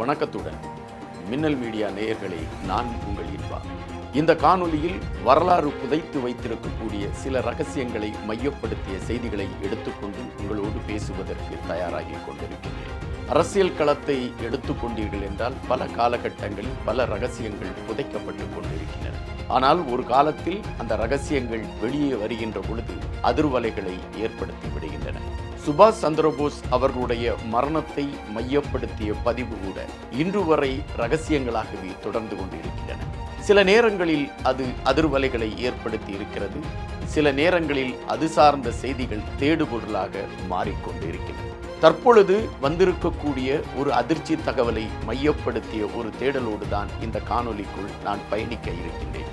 வணக்கத்துடன் மின்னல் மீடியா நேயர்களே, நான் உங்கள் இன்பா. இந்த காணொலியில் வரலாறு புதைத்து வைத்திருக்கக்கூடிய சில ரகசியங்களை மையப்படுத்திய செய்திகளை எடுத்துக்கொண்டு உங்களோடு பேசுவதற்கு தயாராகி கொண்டிருக்கின்றேன். அரசியல் களத்தை எடுத்துக்கொண்டீர்கள் என்றால் பல காலகட்டங்களில் பல ரகசியங்கள் புதைக்கப்பட்டு கொண்டிருக்கின்றன. ஆனால் ஒரு காலத்தில் அந்த ரகசியங்கள் வெளியே வருகின்ற பொழுது அதிர்வலைகளை ஏற்படுத்தி விடுகின்றன. சுபாஷ் சந்திரபோஸ் அவர்களுடைய மரணத்தை மையப்படுத்திய பதிவு கூட இன்று வரை ரகசியங்களாகவே தொடர்ந்து கொண்டிருக்கின்றன. சில நேரங்களில் அது அதிர்வலைகளை ஏற்படுத்தி இருக்கிறது, சில நேரங்களில் அது சார்ந்த செய்திகள் தேடுபொருளாக மாறிக்கொண்டிருக்கின்றன. தற்பொழுது வந்திருக்கக்கூடிய ஒரு அதிர்ச்சி தகவலை மையப்படுத்திய ஒரு தேடலோடு தான் இந்த காணொலிக்குள் நான் பயணிக்க இருக்கின்றேன்.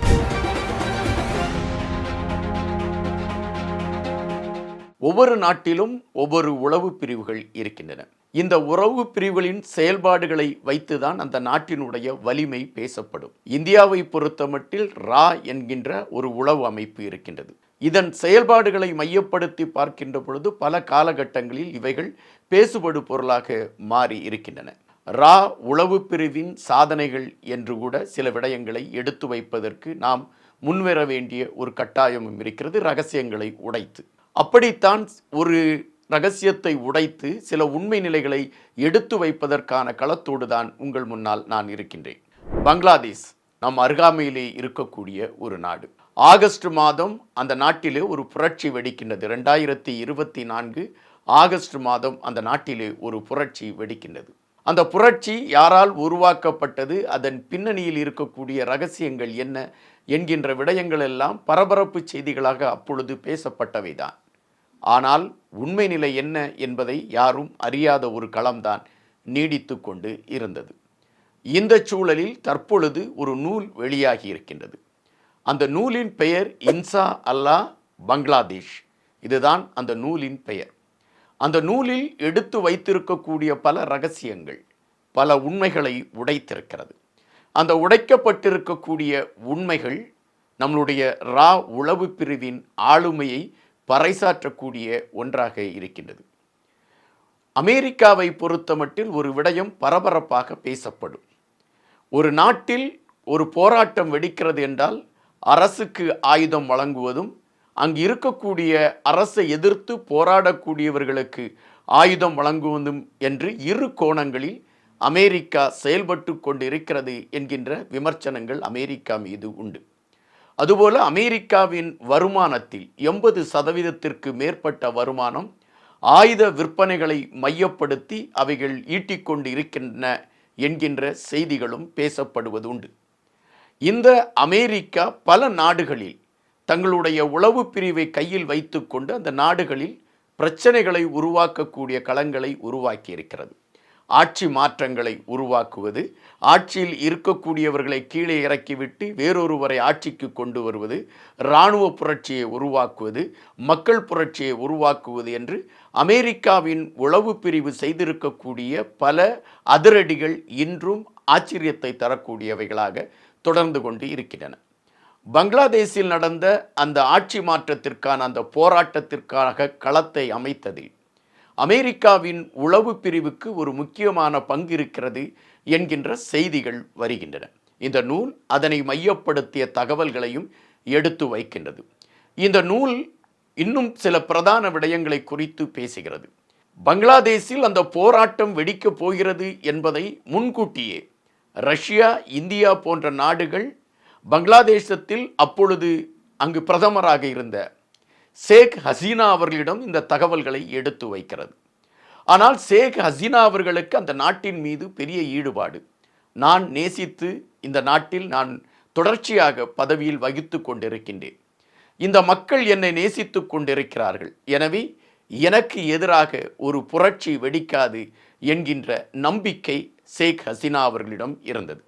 ஒவ்வொரு நாட்டிலும் ஒவ்வொரு உளவு பிரிவுகள் இருக்கின்றன. இந்த உளவு பிரிவுகளின் செயல்பாடுகளை வைத்துதான் அந்த நாட்டினுடைய வலிமை பேசப்படும். இந்தியாவை பொறுத்தமட்டில் ரா என்கின்ற ஒரு உளவு அமைப்பு இருக்கின்றது. இதன் செயல்பாடுகளை மையப்படுத்தி பார்க்கின்ற பொழுது பல காலகட்டங்களில் இவைகள் பேசுபடு பொருளாக மாறி இருக்கின்றன. ரா உளவு பிரிவின் சாதனைகள் என்று கூட சில விடயங்களை எடுத்து வைப்பதற்கு நாம் முன்வர வேண்டிய ஒரு கட்டாயமும் இருக்கிறது. ரகசியங்களை உடைத்து அப்படித்தான் ஒரு ரகசியத்தை உடைத்து சில உண்மை நிலைகளை எடுத்து வைப்பதற்கான களத்தோடு தான் உங்கள் முன்னால் நான் இருக்கின்றேன். பங்களாதேஷ் நம் அருகாமையிலே இருக்கக்கூடிய ஒரு நாடு. ஆகஸ்ட் மாதம் அந்த நாட்டிலே ஒரு புரட்சி வெடிக்கின்றது. 2024 ஆகஸ்ட் மாதம் அந்த நாட்டிலே ஒரு புரட்சி வெடிக்கின்றது. அந்த புரட்சி யாரால் உருவாக்கப்பட்டது, அதன் பின்னணியில் இருக்கக்கூடிய ரகசியங்கள் என்ன என்கின்ற விடயங்கள் எல்லாம் பரபரப்பு செய்திகளாக அப்பொழுது பேசப்பட்டவைதான். ஆனால் உண்மை நிலை என்ன என்பதை யாரும் அறியாத ஒரு களம்தான் நீடித்து கொண்டு இருந்தது. இந்த சூழலில் தற்பொழுது ஒரு நூல் வெளியாகி இருக்கின்றது. அந்த நூலின் பெயர் இன்சா அல்லாஹ் பங்களாதேஷ். இதுதான் அந்த நூலின் பெயர். அந்த நூலில் எடுத்து வைத்திருக்கக்கூடிய பல ரகசியங்கள், பல உண்மைகளை உடைத்திருக்கிறது. அந்த உடைக்கப்பட்டிருக்கக்கூடிய உண்மைகள் நம்மளுடைய ரா உளவு பிரிவின் ஆளுமையை பறைசாற்றக்கூடிய ஒன்றாக இருக்கின்றது. அமெரிக்காவை பொறுத்தமட்டில் ஒரு விடயம் பரபரப்பாக பேசப்படும். ஒரு நாட்டில் ஒரு போராட்டம் வெடிக்கிறது என்றால் அரசுக்கு ஆயுதம் வழங்குவதும், அங்கு இருக்கக்கூடிய அரசை எதிர்த்து போராடக்கூடியவர்களுக்கு ஆயுதம் வழங்குவதும் என்று இரு கோணங்களில் அமெரிக்கா செயல்பட்டு கொண்டிருக்கிறது என்கின்ற விமர்சனங்கள் அமெரிக்கா மீது உண்டு. அதுபோல அமெரிக்காவின் வருமானத்தில் 80% மேற்பட்ட வருமானம் ஆயுத விற்பனைகளை மையப்படுத்தி அவைகள் ஈட்டிக்கொண்டு இருக்கின்றன என்கின்ற செய்திகளும் பேசப்படுவது உண்டு. இந்த அமெரிக்கா பல நாடுகளில் தங்களுடைய உளவு பிரிவை கையில் வைத்துக்கொண்டு அந்த நாடுகளில் பிரச்சனைகளை உருவாக்கக்கூடிய களங்களை உருவாக்கி இருக்கிறது. ஆட்சி மாற்றங்களை உருவாக்குவது, ஆட்சியில் இருக்கக்கூடியவர்களை கீழே இறக்கிவிட்டு வேறொருவரை ஆட்சிக்கு கொண்டு வருவது, இராணுவ புரட்சியை உருவாக்குவது, மக்கள் புரட்சியை உருவாக்குவது என்று அமெரிக்காவின் உளவு பிரிவு செய்திருக்கக்கூடிய பல அதிரடிகள் இன்றும் ஆச்சரியத்தை தரக்கூடியவைகளாக தொடர்ந்து கொண்டு இருக்கின்றன. பங்களாதேஷில் நடந்த அந்த ஆட்சி மாற்றத்திற்கான அந்த போராட்டத்திற்காக களத்தை அமைத்ததில் அமெரிக்காவின் உளவு பிரிவுக்கு ஒரு முக்கியமான பங்கு இருக்கிறது என்கின்ற செய்திகள் வருகின்றன. இந்த நூல் அதனை மையப்படுத்திய தகவல்களையும் எடுத்து வைக்கின்றது. இந்த நூல் இன்னும் சில பிரதான விடயங்களை குறித்து பேசுகிறது. பங்களாதேஷில் அந்த போராட்டம் வெடிக்கப் போகிறது என்பதை முன்கூட்டியே ரஷ்யா, இந்தியா போன்ற நாடுகள் பங்களாதேசத்தில் அப்பொழுது அங்கு பிரதமராக இருந்த ஷேக் ஹசீனா அவர்களிடம் இந்த தகவல்களை எடுத்து வைக்கிறது. ஆனால் ஷேக் ஹசீனா அவர்களுக்கு அந்த நாட்டின் மீது பெரிய ஈடுபாடு. நான் நேசித்து இந்த நாட்டில் நான் தொடர்ச்சியாக பதவியில் வகித்து கொண்டிருக்கின்றேன், இந்த மக்கள் என்னை நேசித்து கொண்டிருக்கிறார்கள், எனவே எனக்கு எதிராக ஒரு புரட்சி வெடிக்காது என்கின்ற நம்பிக்கை ஷேக் ஹசீனா அவர்களிடம் இருந்தது.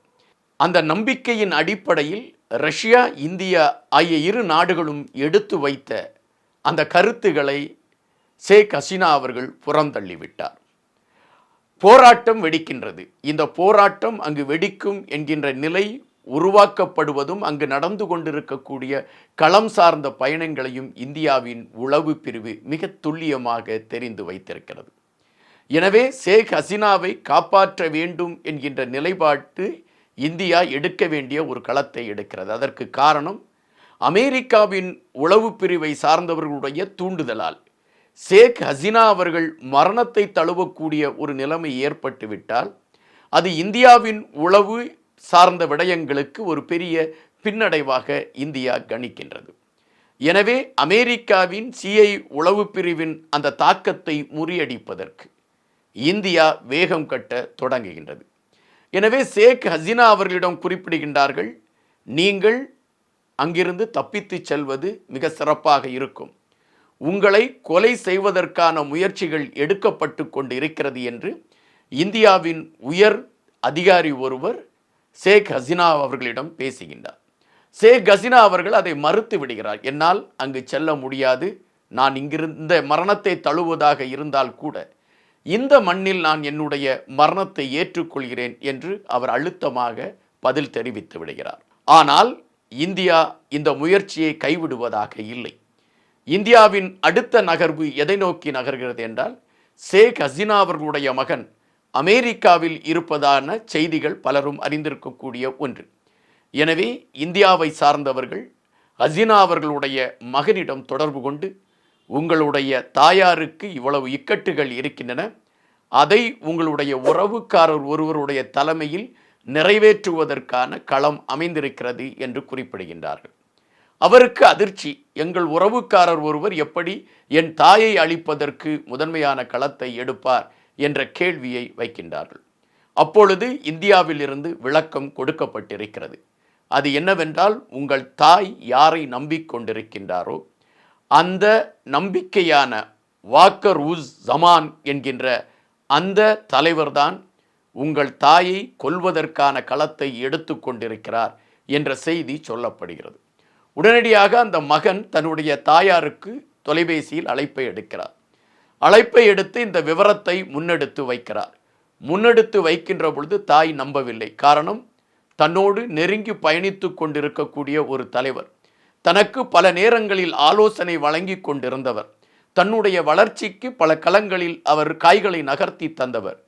அந்த நம்பிக்கையின் அடிப்படையில் ரஷ்யா, இந்தியா ஆகிய இரு நாடுகளும் எடுத்து வைத்த அந்த கருத்துக்களை ஷேக் ஹசீனா அவர்கள் புறந்தள்ளிவிட்டார். போராட்டம் வெடிக்கின்றது. இந்த போராட்டம் அங்கு வெடிக்கும் என்கின்ற நிலை உருவாக்கப்படுவதும் அங்கு நடந்து கொண்டிருக்கக்கூடிய களம் சார்ந்த பயணங்களையும் இந்தியாவின் உளவு பிரிவு மிக துல்லியமாக தெரிந்து வைத்திருக்கிறது. எனவே ஷேக் ஹசீனாவை காப்பாற்ற வேண்டும் என்கின்ற நிலைப்பாட்டு இந்தியா எடுக்க வேண்டிய ஒரு களத்தை எடுக்கிறது. அதற்கு காரணம் அமெரிக்காவின் உளவு பிரிவை சார்ந்தவர்களுடைய தூண்டுதலால் ஷேக் ஹசீனா அவர்கள் மரணத்தை தழுவக்கூடிய ஒரு நிலைமை ஏற்பட்டுவிட்டால் அது இந்தியாவின் உளவு சார்ந்த விடயங்களுக்கு ஒரு பெரிய பின்னடைவாக இந்தியா கணிக்கின்றது. எனவே அமெரிக்காவின் சிஐ உளவு பிரிவின் அந்த தாக்கத்தை முறியடிப்பதற்கு இந்தியா வேகம் கட்ட தொடங்குகின்றது. எனவே ஷேக் ஹசீனா அவர்களிடம் குறிப்பிடுகின்றார்கள், நீங்கள் அங்கிருந்து தப்பித்து செல்வது மிக சிறப்பாக இருக்கும், உங்களை கொலை செய்வதற்கான முயற்சிகள் எடுக்கப்பட்டு கொண்டு இருக்கிறது என்று இந்தியாவின் உயர் அதிகாரி ஒருவர் ஷேக் ஹசீனா அவர்களிடம் பேசுகின்றார். ஷேக் ஹசீனா அவர்கள் அதை மறுத்து விடுகிறார். என்னால் அங்கு செல்ல முடியாது, நான் இங்கிருந்த மரணத்தை தழுவதாக இருந்தால் கூட இந்த மண்ணில் நான் என்னுடைய மரணத்தை ஏற்றுக்கொள்கிறேன் என்று அவர் அழுத்தமாக பதில் தெரிவித்து விடுகிறார். ஆனால் இந்தியா இந்த முயற்சியை கைவிடுவதாக இல்லை. இந்தியாவின் அடுத்த நகர்வு எதை நோக்கி நகர்கிறது என்றால், ஷேக் ஹசீனா அவர்களுடைய மகன் அமெரிக்காவில் இருப்பதான செய்திகள் பலரும் அறிந்திருக்கக்கூடிய ஒன்று. எனவே இந்தியாவை சார்ந்தவர்கள் ஹசீனா அவர்களுடைய மகனிடம் தொடர்பு கொண்டு, உங்களுடைய தாயாருக்கு இவ்வளவு இக்கட்டுகள் இருக்கின்றன, அதை உங்களுடைய உறவுக்காரர் ஒருவருடைய தலைமையில் நிறைவேற்றுவதற்கான களம் அமைந்திருக்கிறது என்று குறிப்பிடுகின்றார்கள். அவருக்கு அதிர்ச்சி, எங்கள் உறவுக்காரர் ஒருவர் எப்படி என் தாயை அழிப்பதற்கு முதன்மையான களத்தை எடுப்பார் என்ற கேள்வியை வைக்கின்றார்கள். அப்பொழுது இந்தியாவில் இருந்து விளக்கம் கொடுக்கப்பட்டிருக்கிறது. அது என்னவென்றால், உங்கள் தாய் யாரை நம்பிக்கொண்டிருக்கின்றாரோ அந்த நம்பிக்கையான வாக்கர் உஸ் ஜமான் என்கின்ற அந்த தலைவர்தான் உங்கள் தாயை கொல்வதற்கான களத்தை எடுத்து கொண்டிருக்கிறார் என்ற செய்தி சொல்லப்படுகிறது. உடனடியாக அந்த மகன் தன்னுடைய தாயாருக்கு தொலைபேசியில் அழைப்பை எடுக்கிறார். அழைப்பை எடுத்து இந்த விவரத்தை முன்னெடுத்து வைக்கிறார். முன்னெடுத்து வைக்கின்ற பொழுது தாய் நம்பவில்லை. காரணம், தன்னோடு நெருங்கி பயணித்து கொண்டிருக்கக்கூடிய ஒரு தலைவர், தனக்கு பல நேரங்களில் ஆலோசனை வழங்கி கொண்டிருந்தவர், தன்னுடைய வளர்ச்சிக்கு பல களங்களில் அவர் காய்களை நகர்த்தி தந்தவர்,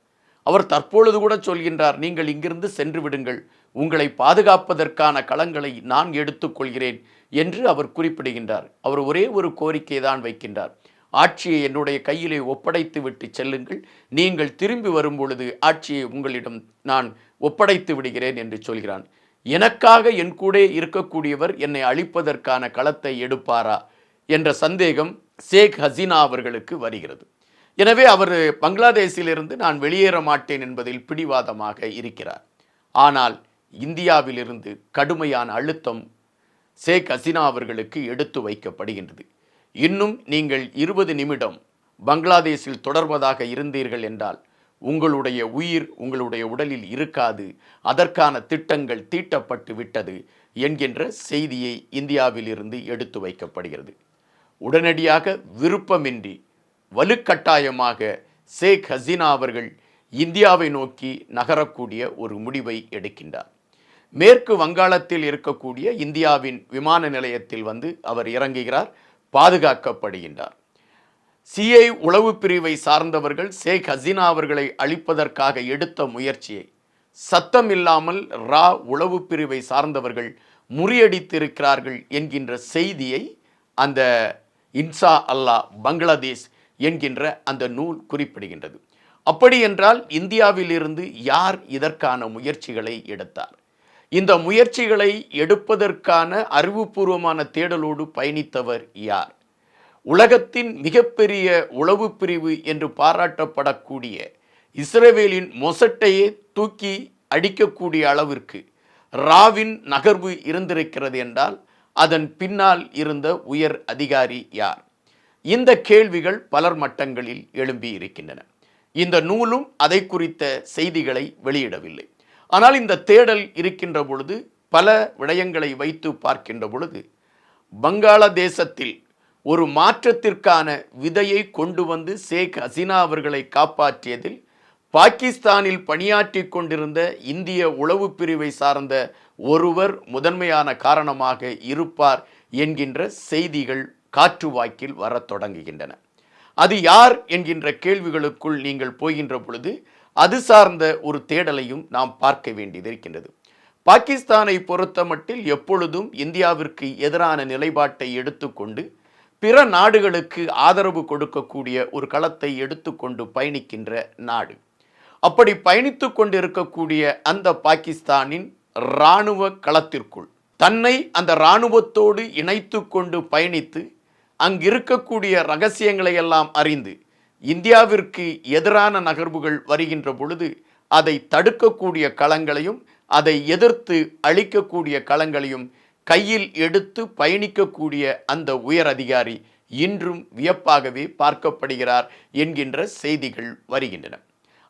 அவர் தற்பொழுது கூட சொல்கின்றார், நீங்கள் இங்கிருந்து சென்று விடுங்கள், உங்களை பாதுகாப்பதற்கான களங்களை நான் எடுத்துக்கொள்கிறேன் என்று அவர் குறிப்பிடுகின்றார். அவர் ஒரே ஒரு கோரிக்கை தான் வைக்கின்றார், ஆட்சியை என்னுடைய கையிலே ஒப்படைத்து விட்டு செல்லுங்கள், நீங்கள் திரும்பி வரும் பொழுது ஆட்சியை உங்களிடம் நான் ஒப்படைத்து விடுகிறேன் என்று சொல்கிறான். எனக்காக என் கூட இருக்கக்கூடியவர் என்னை அழிப்பதற்கான களத்தை எடுப்பாரா என்ற சந்தேகம் ஷேக் ஹசீனா அவர்களுக்கு வருகிறது. எனவே அவர் பங்களாதேஷிலிருந்து நான் வெளியேற மாட்டேன் என்பதில் பிடிவாதமாக இருக்கிறார். ஆனால் இந்தியாவிலிருந்து கடுமையான அழுத்தம் ஷேக் ஹசீனா அவர்களுக்கு எடுத்து வைக்கப்படுகின்றது. இன்னும் நீங்கள் 20 நிமிடம் பங்களாதேஷில் தொடர்வதாக இருந்தீர்கள் என்றால் உங்களுடைய உயிர் உங்களுடைய உடலில் இருக்காது, அதற்கான திட்டங்கள் தீட்டப்பட்டு விட்டது என்கின்ற செய்தியை இந்தியாவிலிருந்து எடுத்து வைக்கப்படுகிறது. உடனடியாக விருப்பமின்றி வலுக்கட்டாயமாக ஷேக் ஹசீனா அவர்கள் இந்தியாவை நோக்கி நகரக்கூடிய ஒரு முடிவை எடுக்கின்றார். மேற்கு வங்காளத்தில் இருக்கக்கூடிய இந்தியாவின் விமான நிலையத்தில் அவர் இறங்குகிறார், பாதுகாக்கப்படுகின்றார். சிஐ உளவு பிரிவை சார்ந்தவர்கள் ஷேக் ஹசீனா அவர்களை அழிப்பதற்காக எடுத்த முயற்சியை சத்தம் இல்லாமல் உளவு பிரிவை சார்ந்தவர்கள் முறியடித்திருக்கிறார்கள் என்கின்ற செய்தியை அந்த இன்சா அல்லாஹ் பங்களாதேஷ் என்கின்ற அந்த நூல் குறிப்பிடுகின்றது. அப்படி என்றால் இந்தியாவிலிருந்து யார் இதற்கான முயற்சிகளை எடுத்தார்? இந்த முயற்சிகளை எடுப்பதற்கான அறிவுபூர்வமான தேடலோடு பயணித்தவர் யார்? உலகத்தின் மிகப்பெரிய உளவு பிரிவு என்று பாராட்டப்படக்கூடிய இஸ்ரேலின் மொசட்டையே தூக்கி அடிக்கக்கூடிய அளவிற்கு ராவின் நகர்வு இருந்திருக்கிறது என்றால் அதன் பின்னால் இருந்த உயர் அதிகாரி யார்? இந்த கேள்விகள் பலர் மட்டங்களில் எழும்பி இருக்கின்றன. இந்த நூலும் அதை குறித்த செய்திகளை வெளியிடவில்லை. ஆனால் இந்த தேடல் இருக்கின்ற பொழுது, பல விடயங்களை வைத்து பார்க்கின்ற பொழுது, வங்காளதேசத்தில் ஒரு மாற்றத்திற்கான விதையை கொண்டு வந்து ஷேக் ஹசீனா அவர்களை காப்பாற்றியதில் பாகிஸ்தானில் பணியாற்றி கொண்டிருந்த இந்திய உளவு பிரிவை சார்ந்த ஒருவர் முதன்மையான காரணமாக இருப்பார் என்கின்ற செய்திகள் காற்று வாக்கில் வரத் தொடங்குகின்றன. அது யார் என்கின்ற கேள்விகளுக்குள் நீங்கள் போகின்ற பொழுது அது சார்ந்த ஒரு தேடலையும் நாம் பார்க்க வேண்டியது இருக்கின்றது. பாகிஸ்தானை பொறுத்தமட்டில் எப்பொழுதும் இந்தியாவிற்கு எதிரான நிலைப்பாட்டை எடுத்துக்கொண்டு பிற நாடுகளுக்கு ஆதரவு கொடுக்கக்கூடிய ஒரு களத்தை எடுத்துக்கொண்டு பயணிக்கின்ற நாடு. அப்படி பயணித்து கொண்டிருக்கக்கூடிய அந்த பாகிஸ்தானின் இராணுவ களத்திற்குள் தன்னை அந்த இராணுவத்தோடு இணைத்து கொண்டு பயணித்து அங்கிருக்கக்கூடிய ரகசியங்களை எல்லாம் அறிந்து இந்தியாவிற்கு எதிரான நகர்வுகள் வருகின்ற பொழுது அதை தடுக்கக்கூடிய களங்களையும் அதை எதிர்த்து அளிக்கக்கூடிய களங்களையும் கையில் எடுத்து பயணிக்கக்கூடிய அந்த உயர் அதிகாரி இன்றும் வியப்பாகவே பார்க்கப்படுகிறார் என்கின்ற செய்திகள் வருகின்றன.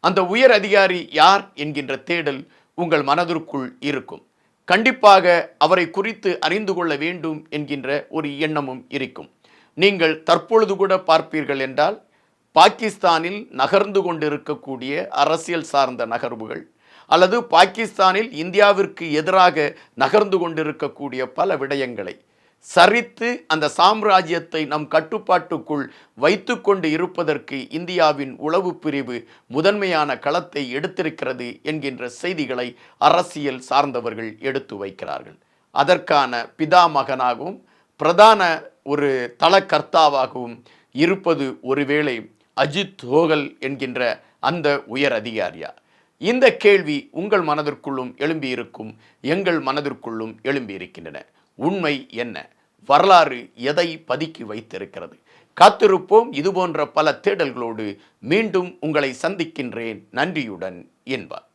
அந்த உயர் அதிகாரி யார் என்கின்ற தேடல் உங்கள் மனதிற்குள் இருக்கும். கண்டிப்பாக அவரை குறித்து அறிந்து கொள்ள வேண்டும் என்கின்ற ஒரு எண்ணமும் இருக்கும். நீங்கள் தற்பொழுது கூட பார்ப்பீர்கள் என்றால் பாகிஸ்தானில் நகர்ந்து கொண்டிருக்கக்கூடிய அரசியல் சார்ந்த நகர்வுகள் அல்லது பாகிஸ்தானில் இந்தியாவிற்கு எதிராக நகர்ந்து கொண்டிருக்கக்கூடிய பல விடயங்களை சரித்து அந்த சாம்ராஜ்யத்தை நம் கட்டுப்பாட்டுக்குள் வைத்து கொண்டு இருப்பதற்கு இந்தியாவின் உளவு பிரிவு முதன்மையான களத்தை எடுத்திருக்கிறது என்கின்ற செய்திகளை அரசியல் சார்ந்தவர்கள் எடுத்து வைக்கிறார்கள். அதற்கான பிதாமகனாகவும் பிரதான ஒரு தளகர்த்தாவாகவும் இருப்பது ஒருவேளை அஜித் தோகல் என்கின்ற அந்த உயர் அதிகாரியா? இந்த கேள்வி உங்கள் மனதிற்குள்ளும் எழும்பியிருக்கும், எங்கள் மனதிற்குள்ளும் எழும்பியிருக்கின்றன. உண்மை என்ன? வரலாறு எதை பதுக்கி வைத்திருக்கிறது? காத்திருப்போம். இதுபோன்ற பல தேடல்களோடு மீண்டும் உங்களை சந்திக்கின்றேன். நன்றியுடன் என்பார்.